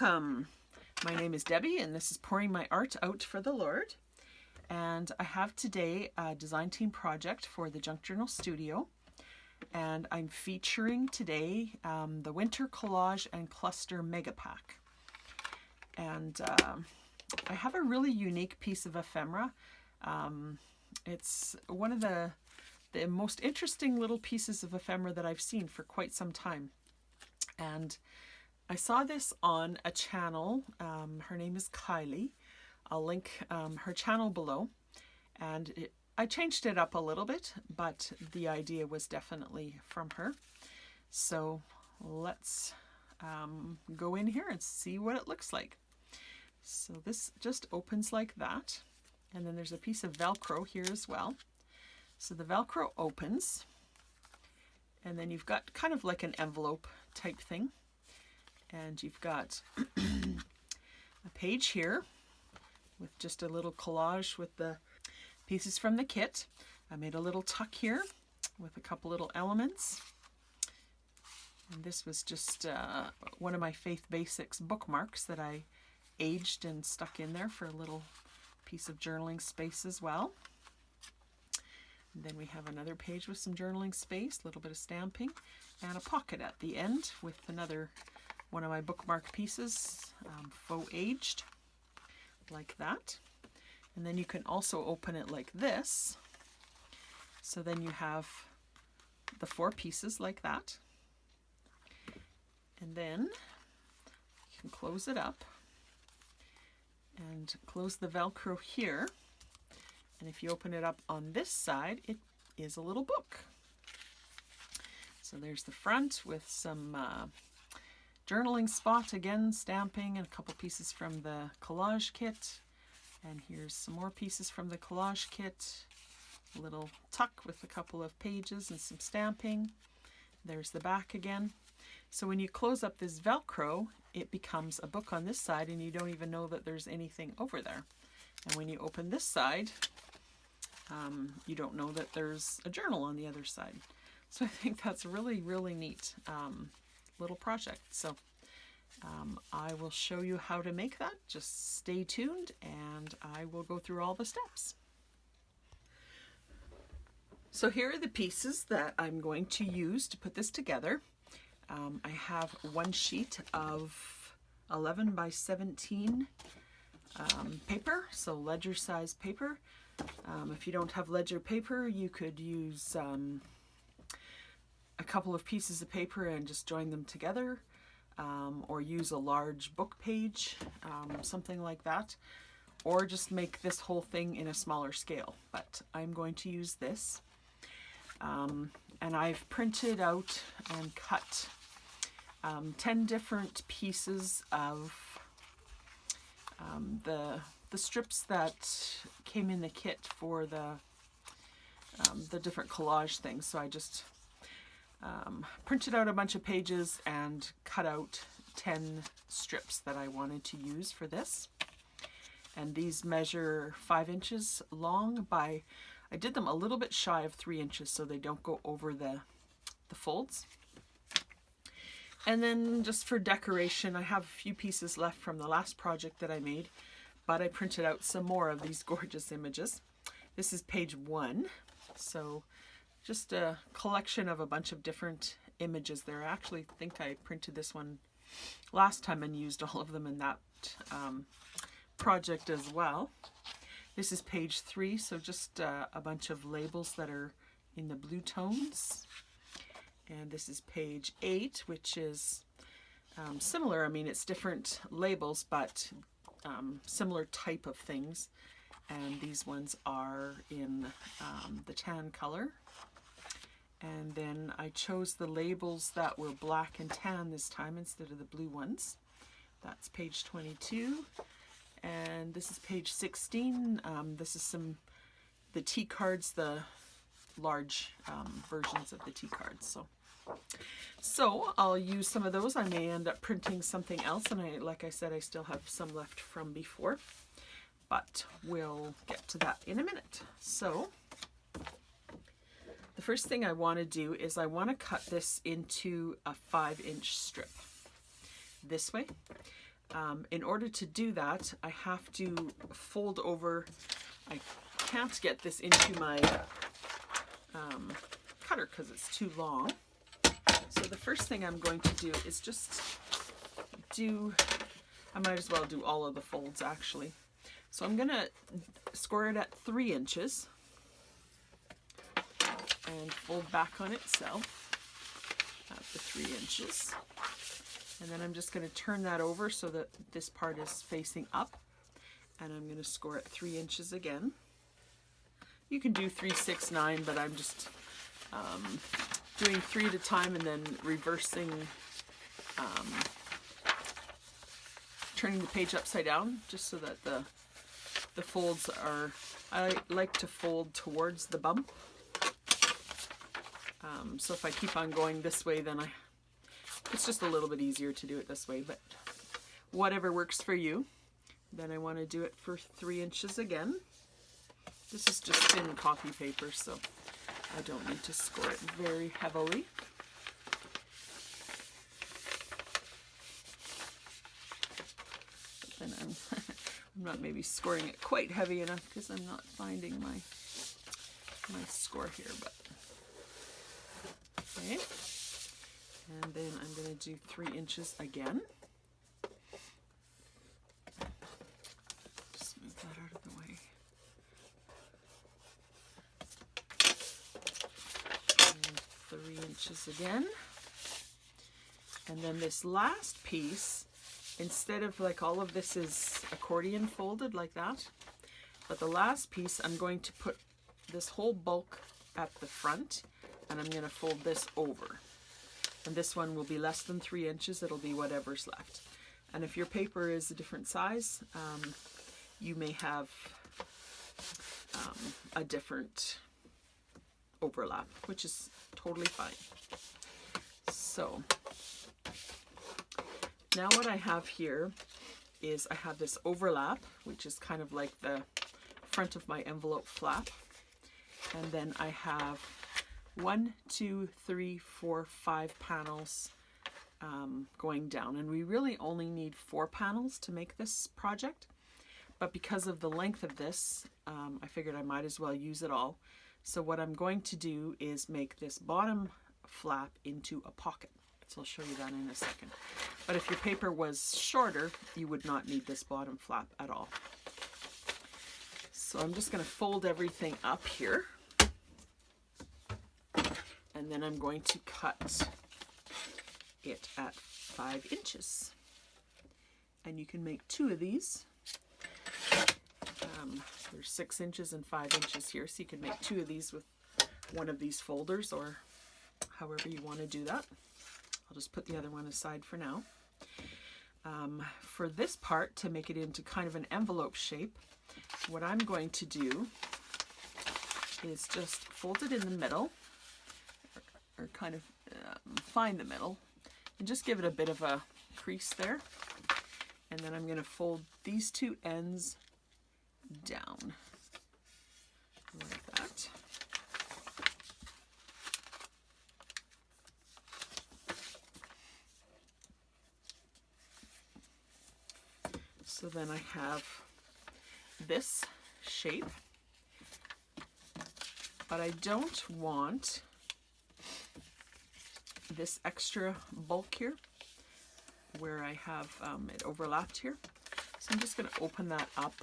Welcome! My name is Debbie and this is Pouring My Art Out for the Lord. And I have today a design team project for the Junk Journal Studio. And I'm featuring today the Winter Collage and Cluster Mega Pack. And I have a really unique piece of ephemera. It's one of the most interesting little pieces of ephemera that I've seen for quite some time. And I saw this on a channel. Her name is Kylie. I'll link her channel below. And I changed it up a little bit, but the idea was definitely from her. So let's go in here and see what it looks like. So this just opens like that. And then there's a piece of Velcro here as well. So the Velcro opens. And then you've got kind of like an envelope type thing. And you've got a page here with just a little collage with the pieces from the kit. I made a little tuck here with a couple little elements. And this was just one of my Faith Basics bookmarks that I aged and stuck in there for a little piece of journaling space as well. And then we have another page with some journaling space, a little bit of stamping, and a pocket at the end with another one of my bookmark pieces, faux aged, like that. And then you can also open it like this. So then you have the 4 pieces like that. And then you can close it up and close the Velcro here. And if you open it up on this side, it is a little book. So there's the front with some journaling spot again, stamping, and a couple pieces from the collage kit. And here's some more pieces from the collage kit. A little tuck with a couple of pages and some stamping. There's the back again. So when you close up this Velcro, it becomes a book on this side and you don't even know that there's anything over there. And when you open this side, you don't know that there's a journal on the other side. So I think that's really, really neat little project. So I will show you how to make that. Just stay tuned and I will go through all the steps. So here are the pieces that I'm going to use to put this together. I have one sheet of 11 by 17 paper, so ledger size paper. If you don't have ledger paper, you could use a couple of pieces of paper and just join them together, or use a large book page, something like that, or just make this whole thing in a smaller scale. But I'm going to use this, and I've printed out and cut 10 different pieces of the strips that came in the kit for the different collage things. So I just printed out a bunch of pages and cut out 10 strips that I wanted to use for this. And these measure 5 inches long by, I did them a little bit shy of 3 inches so they don't go over the folds. And then just for decoration, I have a few pieces left from the last project that I made, but I printed out some more of these gorgeous images. This is page 1. So just a collection of a bunch of different images there. I actually think I printed this one last time and used all of them in that project as well. This is page 3, so just a bunch of labels that are in the blue tones. And this is page 8, which is similar. I mean, it's different labels, but similar type of things. And these ones are in the tan color. And then I chose the labels that were black and tan this time instead of the blue ones. That's page 22. And this is page 16. This is the T cards, the large versions of the T cards. So I'll use some of those. I may end up printing something else, and like I said, I still have some left from before, but we'll get to that in a minute. So the first thing I want to do is I want to cut this into a 5-inch strip this way. In order to do that, I have to fold over. I can't get this into my cutter because it's too long. So the first thing I'm going to do is just I might as well do all of the folds actually. So I'm going to score it at 3 inches and fold back on itself at the 3 inches. And then I'm just going to turn that over so that this part is facing up. And I'm going to score it 3 inches again. You can do 3, 6, 9, but I'm just doing 3 at a time and then reversing, turning the page upside down just so that the folds are, I like to fold towards the bump. So if I keep on going this way, then it's just a little bit easier to do it this way, but whatever works for you. Then I want to do it for 3 inches again. This is just thin copy paper, so I don't need to score it very heavily. But then I'm not maybe scoring it quite heavy enough because I'm not finding my score here, but okay. And then I'm going to do 3 inches again. Just move that out of the way. And 3 inches again. And then this last piece, instead of like all of this is accordion folded like that, but the last piece I'm going to put this whole bulk at the front and I'm going to fold this over. And this one will be less than 3 inches. It'll be whatever's left. And if your paper is a different size, you may have a different overlap, which is totally fine. So now what I have here is I have this overlap, which is kind of like the front of my envelope flap. And then I have 1, 2, 3, 4, 5 panels going down, and we really only need 4 panels to make this project, but because of the length of this, I figured I might as well use it all. So what I'm going to do is make this bottom flap into a pocket. So I'll show you that in a second. But if your paper was shorter, you would not need this bottom flap at all. So I'm just going to fold everything up here. And then I'm going to cut it at 5 inches. And you can make 2 of these. There's 6 inches and 5 inches here, so you can make 2 of these with one of these folders or however you want to do that. I'll just put the other one aside for now. For this part, to make it into kind of an envelope shape, what I'm going to do is just fold it in the middle, or kind of find the middle, and just give it a bit of a crease there. And then I'm going to fold these 2 ends down like that. So then I have this shape, but I don't want this extra bulk here where I have it overlapped here. So I'm just going to open that up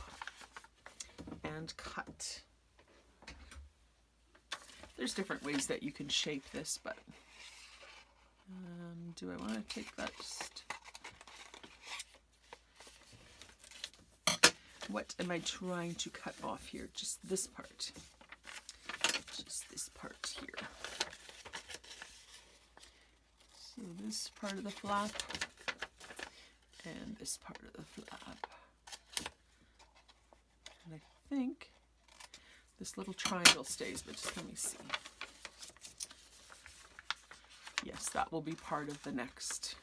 and cut. There's different ways that you can shape this, but do I want to take that just... What am I trying to cut off here? Just this part. Just this part here. So this part of the flap and this part of the flap. And I think this little triangle stays, but just let me see. Yes, that will be part of the next.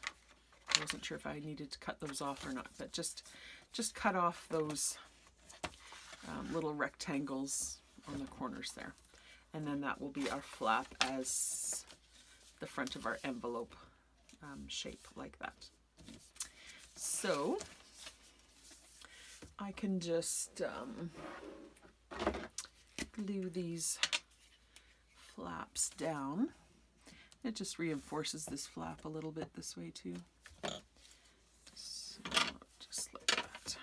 I wasn't sure if I needed to cut those off or not, but just cut off those little rectangles on the corners there. And then that will be our flap as the front of our envelope shape like that. So I can just glue these flaps down. It just reinforces this flap a little bit this way too. So just like that.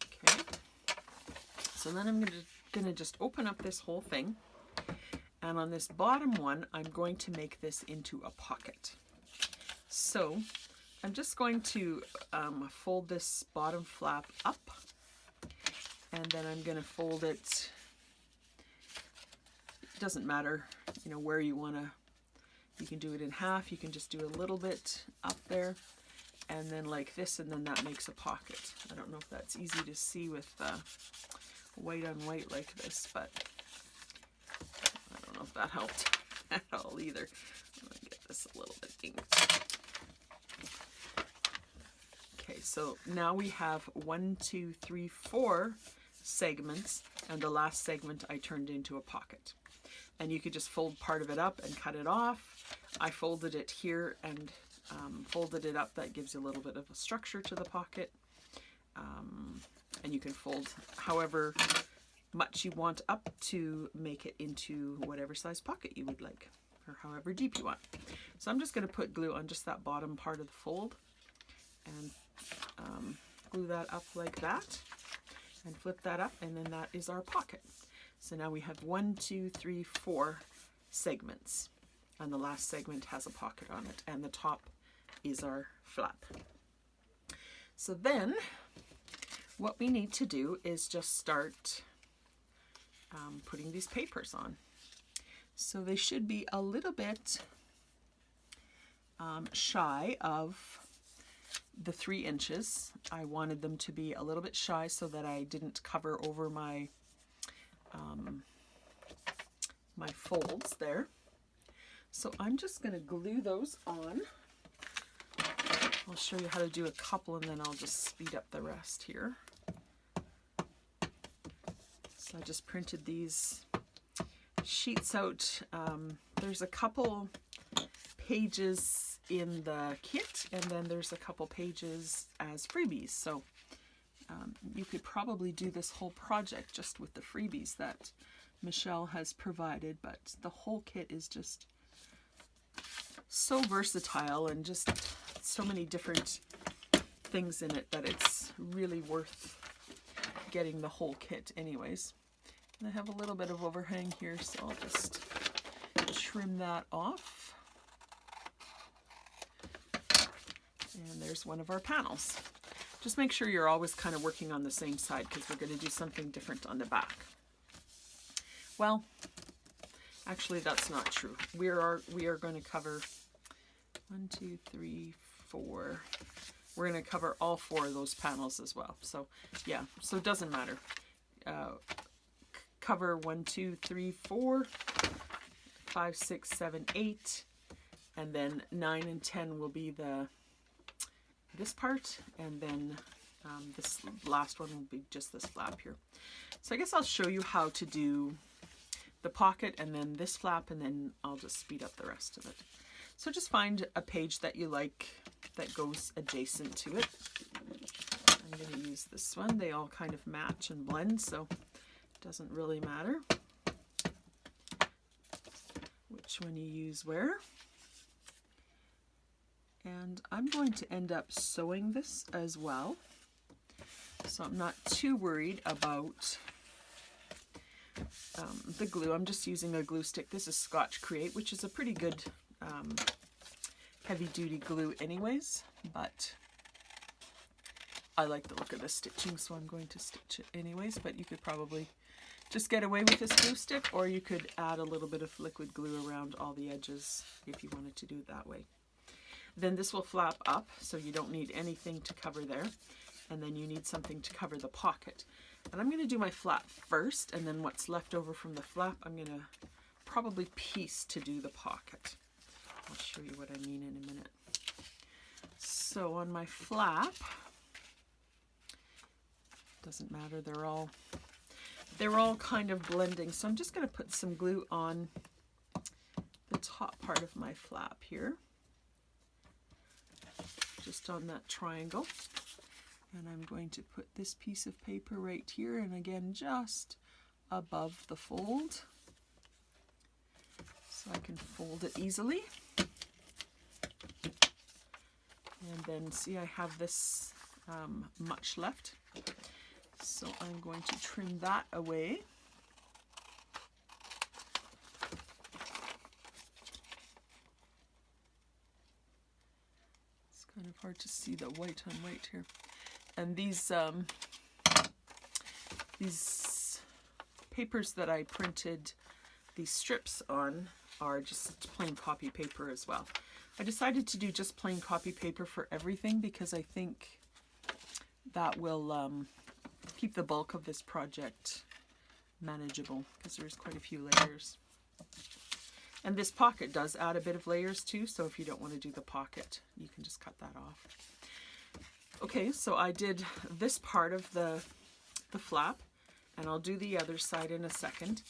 Okay. So then I'm gonna just open up this whole thing, and on this bottom one I'm going to make this into a pocket. So I'm just going to fold this bottom flap up, and then I'm going to fold it. It doesn't matter, you know, where you want to. You can do it in half. You can just do a little bit up there, and then like this, and then that makes a pocket. I don't know if that's easy to see with white on white like this, but I don't know if that helped at all either. I'm going to get this a little bit inked. Okay, so now we have 1, 2, 3, 4 segments, and the last segment I turned into a pocket. And you could just fold part of it up and cut it off. I folded it here and folded it up. That gives you a little bit of a structure to the pocket. And you can fold however much you want up to make it into whatever size pocket you would like, or however deep you want. So I'm just going to put glue on just that bottom part of the fold, and glue that up like that, and flip that up, and then that is our pocket. So now we have 1, 2, 3, 4 segments, and the last segment has a pocket on it, and the top is our flap. So then what we need to do is just start putting these papers on. So they should be a little bit shy of the 3 inches. I wanted them to be a little bit shy so that I didn't cover over my my folds there. So I'm just going to glue those on. I'll show you how to do a couple, and then I'll just speed up the rest here. So I just printed these sheets out. There's a couple pages in the kit, and then there's a couple pages as freebies. So you could probably do this whole project just with the freebies that Michelle has provided, but the whole kit is just so versatile and just so many different things in it that it's really worth getting the whole kit anyways. And I have a little bit of overhang here, so I'll just trim that off. And there's one of our panels. Just make sure you're always kind of working on the same side, because we're going to do something different on the back. Well, actually that's not true. We are going to cover 1, 2, 3, 4. We're going to cover all 4 of those panels as well. So yeah, so it doesn't matter. Cover 1, 2, 3, 4, 5, 6, 7, 8, and then 9 and 10 will be this part, and then this last one will be just this flap here. So I guess I'll show you how to do the pocket and then this flap, and then I'll just speed up the rest of it. So just find a page that you like that goes adjacent to it. I'm going to use this one. They all kind of match and blend, so it doesn't really matter which one you use where. And I'm going to end up sewing this as well, so I'm not too worried about the glue. I'm just using a glue stick. This is Scotch Create, which is a pretty good heavy-duty glue anyways, but I like the look of the stitching, so I'm going to stitch it anyways. But you could probably just get away with this glue stick, or you could add a little bit of liquid glue around all the edges if you wanted to do it that way. Then this will flap up, so you don't need anything to cover there. And then you need something to cover the pocket. And I'm going to do my flap first, and then what's left over from the flap, I'm going to probably piece to do the pocket. I'll show you what I mean in a minute. So on my flap, doesn't matter, they're all kind of blending. So I'm just going to put some glue on the top part of my flap here. just on that triangle. And I'm going to put this piece of paper right here, and again just above the fold, so I can fold it easily. And then see, I have this much left, so I'm going to trim that away. It's kind of hard to see the white on white here. And these papers that I printed these strips on are just plain copy paper as well. I decided to do just plain copy paper for everything because I think that will keep the bulk of this project manageable, because there's quite a few layers. And this pocket does add a bit of layers too, so if you don't want to do the pocket, you can just cut that off. Okay, so I did this part of the flap, and I'll do the other side in a second.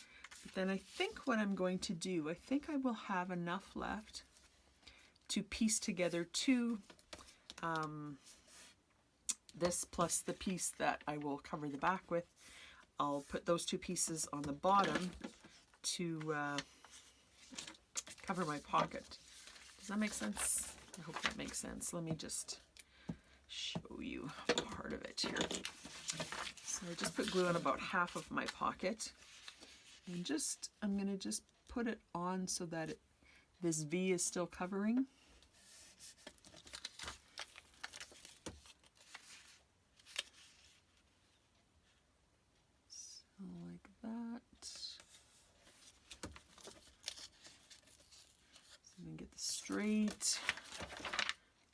But then I think what I'm going to do, I think I will have enough left to piece together this plus the piece that I will cover the back with. I'll put those two pieces on the bottom to cover my pocket. Does that make sense? I hope that makes sense. Let me just show you part of it here. So I just put glue on about half of my pocket, and I'm going to just put it on so that this V is still covering. So like that. So you can get this straight.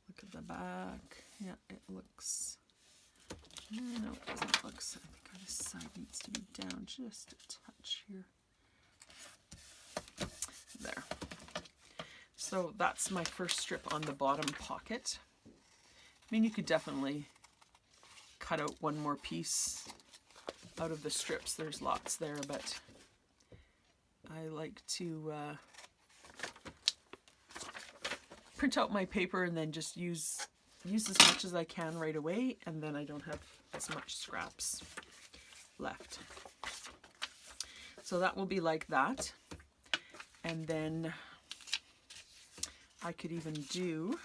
Look at the back. Yeah, it looks. No, it doesn't look. So I think this side needs to be down just a touch here. There. So that's my first strip on the bottom pocket. I mean, you could definitely cut out one more piece out of the strips. There's lots there, but I like to print out my paper and then just use as much as I can right away, and then I don't have as much scraps left. So that will be like that. And then I could even do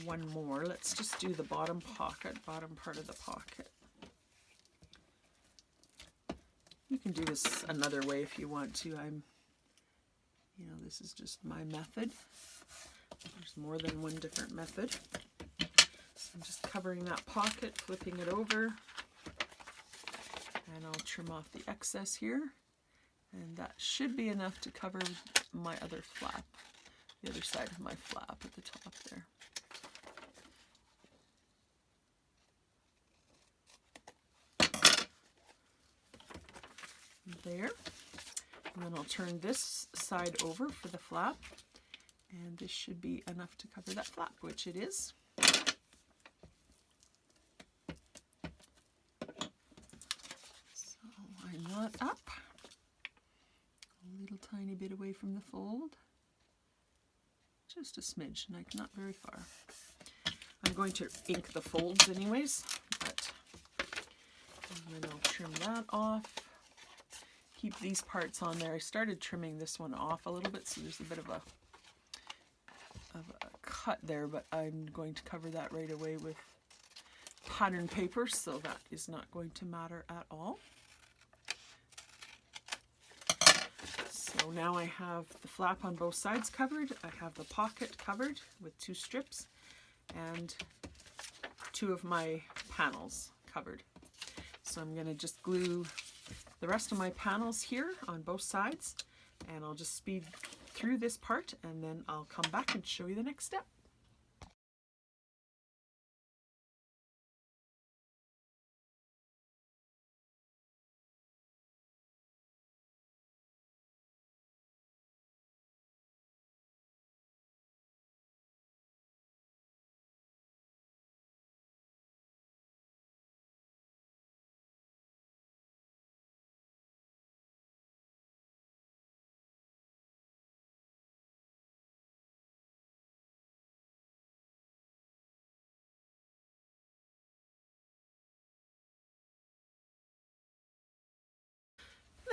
one more. Let's just do the bottom pocket, bottom part of the pocket. You can do this another way if you want to. This is just my method. There's more than one different method. So I'm just covering that pocket, flipping it over, and I'll trim off the excess here. And that should be enough to cover my other flap, the other side of my flap at the top there. There. And then I'll turn this side over for the flap. And this should be enough to cover that flap, which it is. So I knot up a little tiny bit away from the fold. Just a smidge, and I knot very far. I'm going to ink the folds anyways, but and then I'll trim that off. Keep these parts on there. I started trimming this one off a little bit, so there's a bit of a cut there, but I'm going to cover that right away with pattern paper, so that is not going to matter at all. So now I have the flap on both sides covered. I have the pocket covered with two strips and two of my panels covered. So I'm going to just glue the rest of my panels here on both sides, and I'll just speed through this part, and then I'll come back and show you the next step.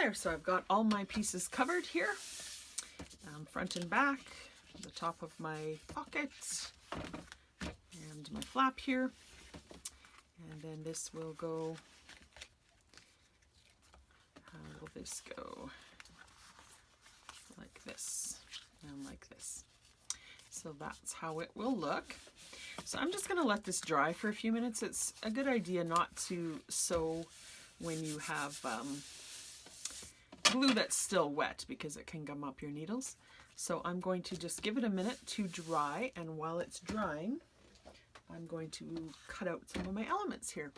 there, so I've got all my pieces covered here, front and back, the top of my pocket, and my flap here, and then this will go, how will this go? Like this, and like this. So that's how it will look. So I'm just going to let this dry for a few minutes. It's a good idea not to sew when you have glue that's still wet because it can gum up your needles. So I'm going to just give it a minute to dry, and while it's drying, I'm going to cut out some of my elements here.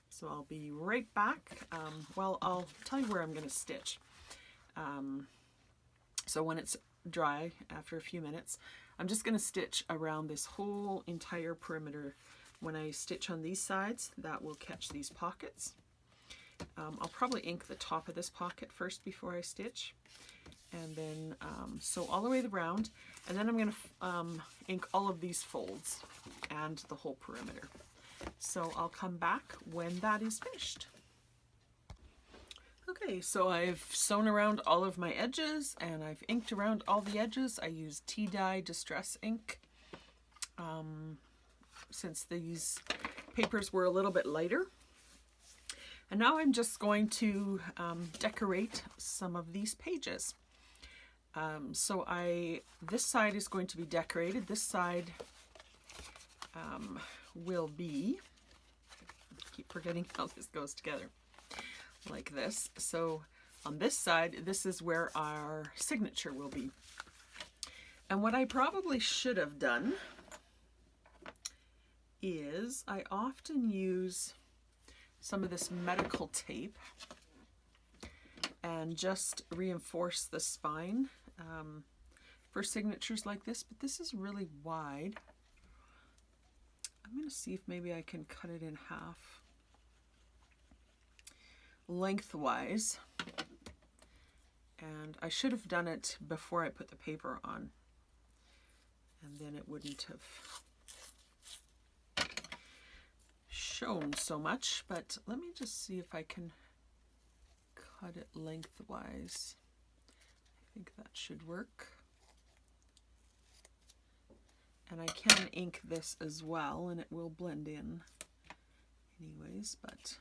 So I'll be right back. Well, I'll tell you where I'm going to stitch. So when it's dry, after a few minutes, I'm just going to stitch around this whole entire perimeter. When I stitch on these sides, that will catch these pockets. I'll probably ink the top of this pocket first before I stitch, and then sew all the way around, and then I'm going to ink all of these folds and the whole perimeter. So I'll come back when that is finished. Okay, so I've sewn around all of my edges and I've inked around all the edges. I used tea dye distress ink since these papers were a little bit lighter. And now I'm just going to decorate some of these pages. So this side is going to be decorated. This side will be, I keep forgetting how this goes together, like this. So on this side, this is where our signature will be. And what I probably should have done is I often use some of this medical tape and just reinforce the spine for signatures like this, but this is really wide. I'm going to see if maybe I can cut it in half lengthwise, and I should have done it before I put the paper on, and then it wouldn't have shown so much. But let me just see if I can cut it lengthwise. I think that should work. And I can ink this as well, and it will blend in anyways, but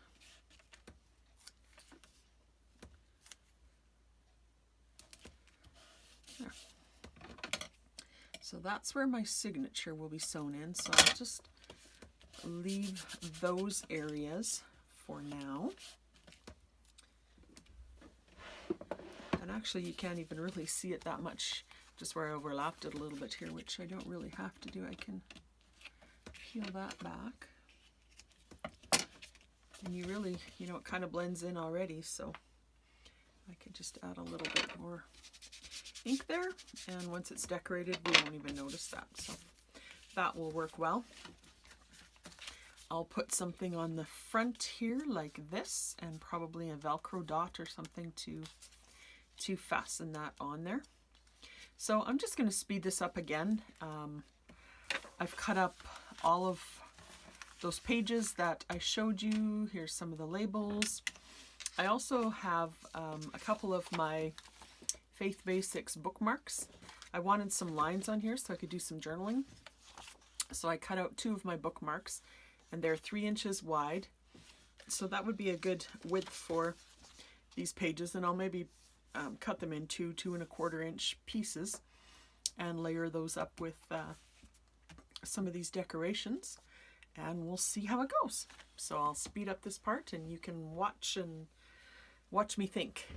there. So that's where my signature will be sewn in. So I'll just leave those areas for now. And actually you can't even really see it that much, just where I overlapped it a little bit here, which I don't really have to do. I can peel that back. And you really, you know, it kind of blends in already, so I could just add a little bit more ink there, and once it's decorated we won't even notice that, so that will work well. I'll put something on the front here like this, and probably a Velcro dot or something to fasten that on there. So I'm just going to speed this up again. I've cut up all of those pages that I showed you. Here's some of the labels. I also have a couple of my Faith Basics bookmarks. I wanted some lines on here so I could do some journaling. So I cut out 2 of my bookmarks, and they're 3 inches wide. So that would be a good width for these pages, and I'll maybe cut them into 2 2¼ inch pieces and layer those up with some of these decorations, and we'll see how it goes. So I'll speed up this part and you can watch me think.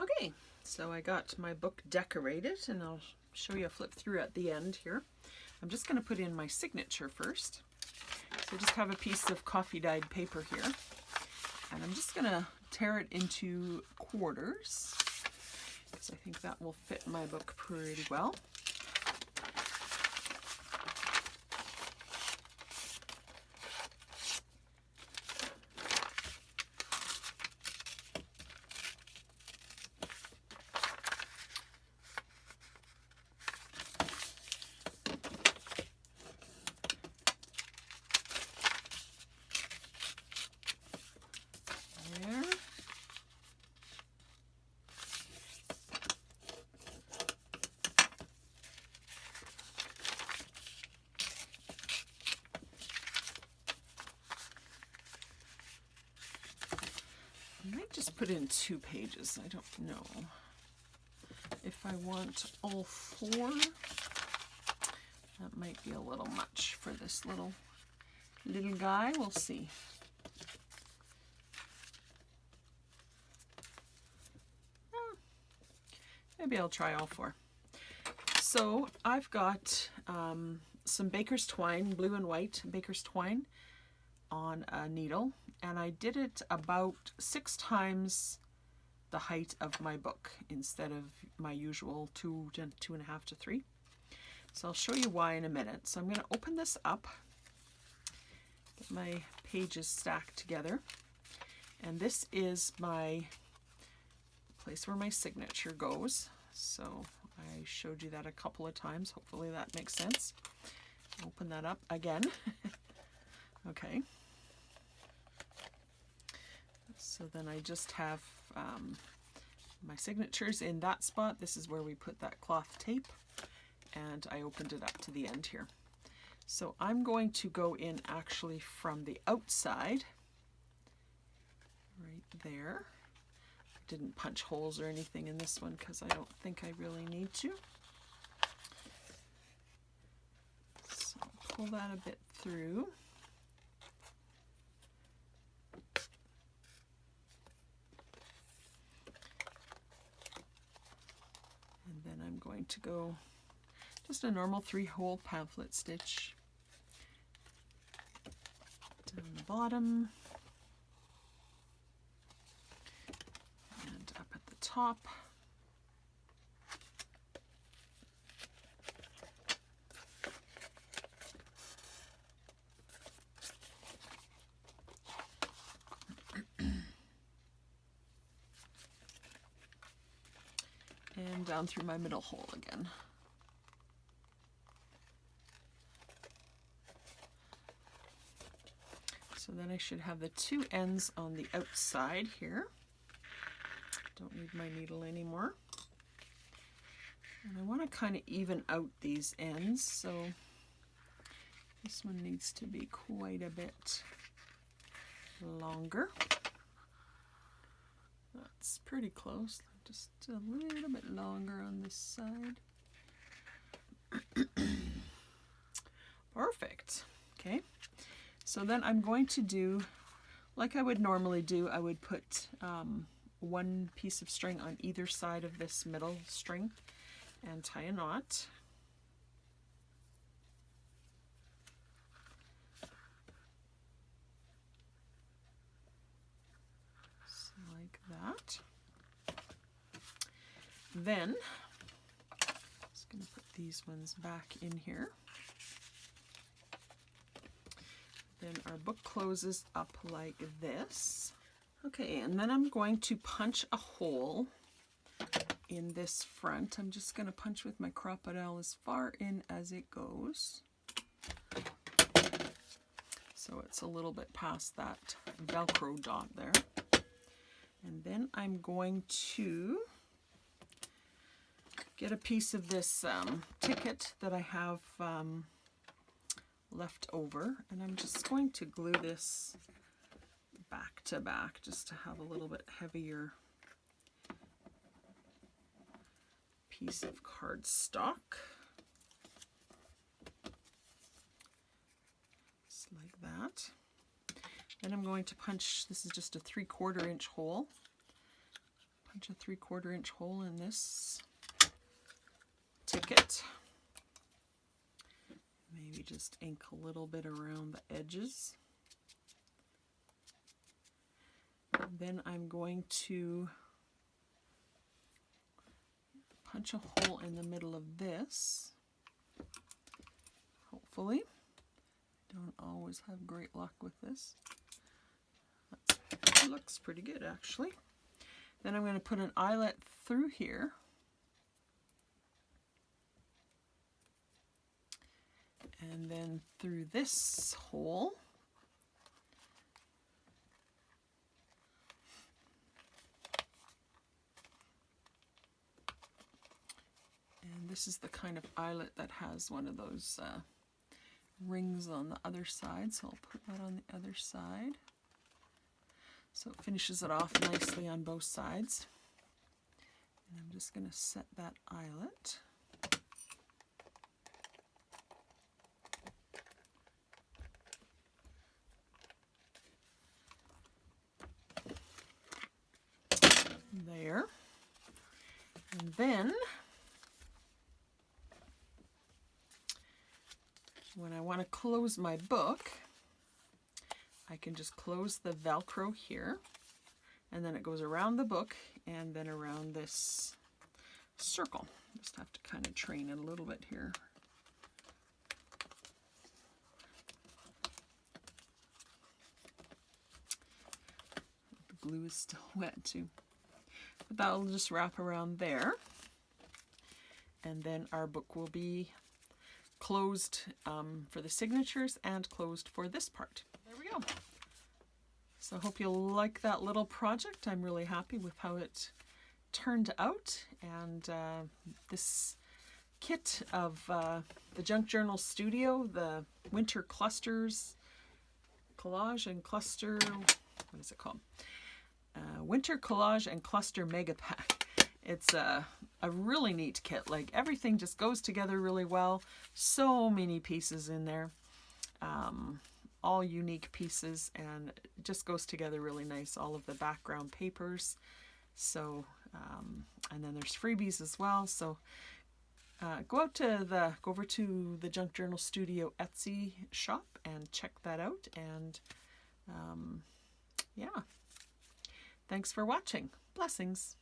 Okay, so I got my book decorated, and I'll show you a flip through at the end here. I'm just going to put in my signature first. So I just have a piece of coffee dyed paper here, and I'm just going to tear it into quarters because I think that will fit my book pretty well. I might just put in 2 pages. I don't know if I want all 4. That might be a little much for this little guy. We'll see. Maybe I'll try all 4. So I've got some baker's twine, blue and white baker's twine on a needle, and I did it about 6 times the height of my book instead of my usual 2.5 to 3. So I'll show you why in a minute. So I'm going to open this up, get my pages stacked together, and this is my place where my signature goes. So I showed you that a couple of times. Hopefully that makes sense. Open that up again. Okay. So then I just have my signatures in that spot. This is where we put that cloth tape, and I opened it up to the end here. So I'm going to go in actually from the outside, right there. I didn't punch holes or anything in this one because I don't think I really need to. So pull that a bit through. And then I'm going to go just a normal 3-hole pamphlet stitch down the bottom and up at the top. And down through my middle hole again. So then I should have the 2 ends on the outside here. Don't need my needle anymore. And I want to kind of even out these ends, so this one needs to be quite a bit longer. That's pretty close. Just a little bit longer on this side. Perfect. Okay. So then I'm going to do, like I would normally do, I would put 1 piece of string on either side of this middle string and tie a knot. So like that. Then, I'm just going to put these ones back in here. Then our book closes up like this. Okay, and then I'm going to punch a hole in this front. I'm just going to punch with my crocodile as far in as it goes. So it's a little bit past that Velcro dot there. And then I'm going to get a piece of this ticket that I have left over, and I'm just going to glue this back to back just to have a little bit heavier piece of cardstock. Just like that. Then I'm going to punch, this is just a 3/4 inch hole, Punch a 3/4 inch hole in this ticket. Maybe just ink a little bit around the edges. And then I'm going to punch a hole in the middle of this. Hopefully. Don't always have great luck with this. That looks pretty good actually. Then I'm going to put an eyelet through here. And then through this hole. And this is the kind of eyelet that has one of those rings on the other side. So I'll put that on the other side. So it finishes it off nicely on both sides. And I'm just going to set that eyelet. There. And then when I want to close my book, I can just close the Velcro here, and then it goes around the book and then around this circle. Just have to kind of train it a little bit here. The glue is still wet too. But that'll just wrap around there. And then our book will be closed for the signatures and closed for this part. There we go. So I hope you'll like that little project. I'm really happy with how it turned out. And this kit of the Junk Journal Studio, the Winter Clusters, Collage and Cluster, what is it called? Winter Collage and Cluster Mega Pack. It's a really neat kit. Like everything just goes together really well. So many pieces in there. All unique pieces, and it just goes together really nice. All of the background papers. So, and then there's freebies as well. So go over to the Junk Journal Studio Etsy shop and check that out. And yeah. Thanks for watching. Blessings.